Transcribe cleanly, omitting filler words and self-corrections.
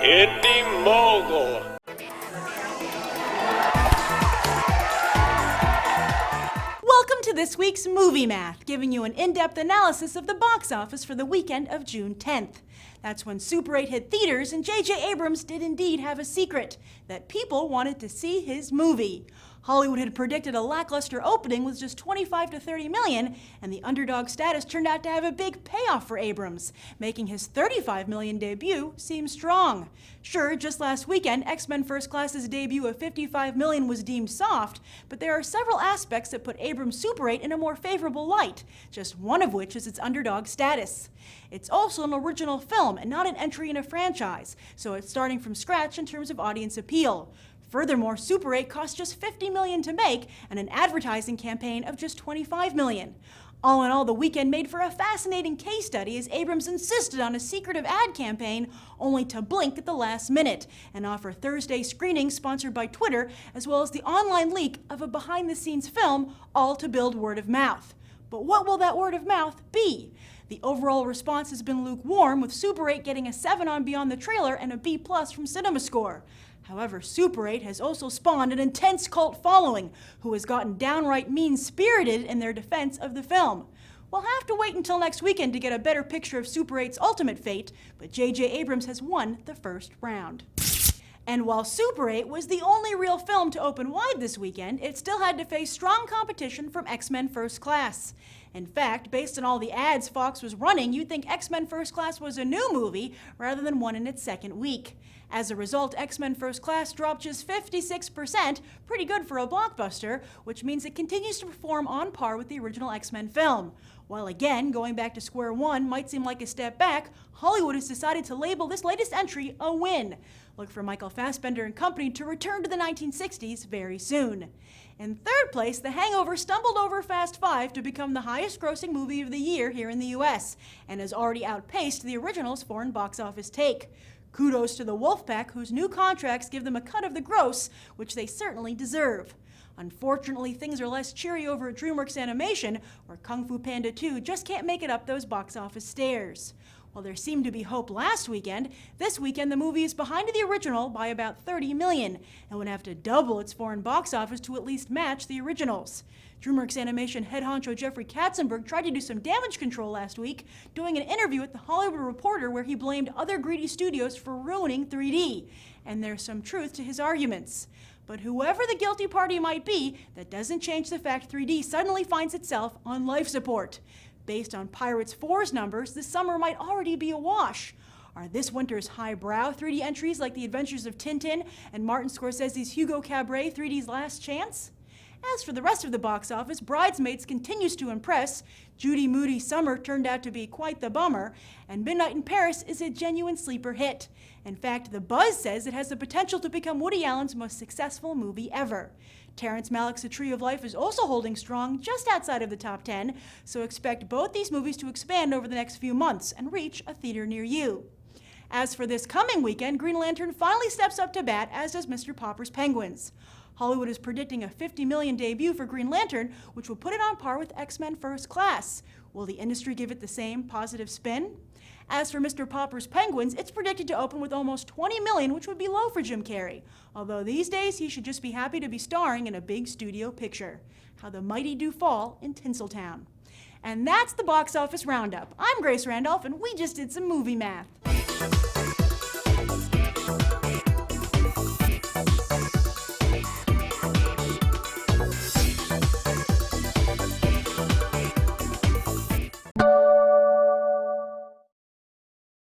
Indy Mogul. Welcome to this week's Movie Math, giving you an in-depth analysis of the box office for the weekend of June 10th. That's when Super 8 hit theaters and J.J. Abrams did indeed have a secret, that people wanted to see his movie. Hollywood had predicted a lackluster opening with just 25 to 30 million, and the underdog status turned out to have a big payoff for Abrams, making his 35 million debut seem strong. Sure, just last weekend, X-Men First Class's debut of 55 million was deemed soft, but there are several aspects that put Abrams' Super 8 in a more favorable light, just one of which is its underdog status. It's also an original film and not an entry in a franchise, so it's starting from scratch in terms of audience appeal. Furthermore, Super 8 cost just $50 million to make and an advertising campaign of just $25 million. All in all, the weekend made for a fascinating case study as Abrams insisted on a secretive ad campaign only to blink at the last minute and offer Thursday screenings sponsored by Twitter as well as the online leak of a behind-the-scenes film, all to build word of mouth. But what will that word of mouth be? The overall response has been lukewarm, with Super 8 getting a 7 on Beyond the Trailer and a B+ from CinemaScore. However, Super 8 has also spawned an intense cult following, who has gotten downright mean-spirited in their defense of the film. We'll have to wait until next weekend to get a better picture of Super 8's ultimate fate, but J.J. Abrams has won the first round. And while Super 8 was the only real film to open wide this weekend, it still had to face strong competition from X-Men First Class. In fact, based on all the ads Fox was running, you'd think X-Men First Class was a new movie rather than one in its second week. As a result, X-Men First Class dropped just 56%, pretty good for a blockbuster, which means it continues to perform on par with the original X-Men film. While again, going back to square one might seem like a step back, Hollywood has decided to label this latest entry a win. Look for Michael Fassbender and company to return to the 1960s very soon. In third place, The Hangover stumbled over Fast 5 to become the highest-grossing movie of the year here in the US, and has already outpaced the original's foreign box office take. Kudos to the Wolfpack, whose new contracts give them a cut of the gross, which they certainly deserve. Unfortunately, things are less cheery over at DreamWorks Animation, where Kung Fu Panda 2 just can't make it up those box office stairs. While there seemed to be hope last weekend, this weekend the movie is behind the original by about 30 million, and would have to double its foreign box office to at least match the originals. DreamWorks Animation head honcho Jeffrey Katzenberg tried to do some damage control last week, doing an interview with The Hollywood Reporter where he blamed other greedy studios for ruining 3D, and there's some truth to his arguments. But whoever the guilty party might be, that doesn't change the fact 3D suddenly finds itself on life support. Based on Pirates 4's numbers, this summer might already be a wash. Are this winter's highbrow 3D entries like The Adventures of Tintin and Martin Scorsese's Hugo Cabret 3D's Last Chance? As for the rest of the box office, Bridesmaids continues to impress, Judy Moody Summer turned out to be quite the bummer, and Midnight in Paris is a genuine sleeper hit. In fact, The Buzz says it has the potential to become Woody Allen's most successful movie ever. Terrence Malick's A Tree of Life is also holding strong just outside of the top 10, so expect both these movies to expand over the next few months and reach a theater near you. As for this coming weekend, Green Lantern finally steps up to bat, as does Mr. Popper's Penguins. Hollywood is predicting a 50 million debut for Green Lantern, which will put it on par with X-Men First Class. Will the industry give it the same positive spin? As for Mr. Popper's Penguins, it's predicted to open with almost 20 million, which would be low for Jim Carrey. Although these days, he should just be happy to be starring in a big studio picture. How the mighty do fall in Tinseltown. And that's the box office roundup. I'm Grace Randolph, and we just did some movie math.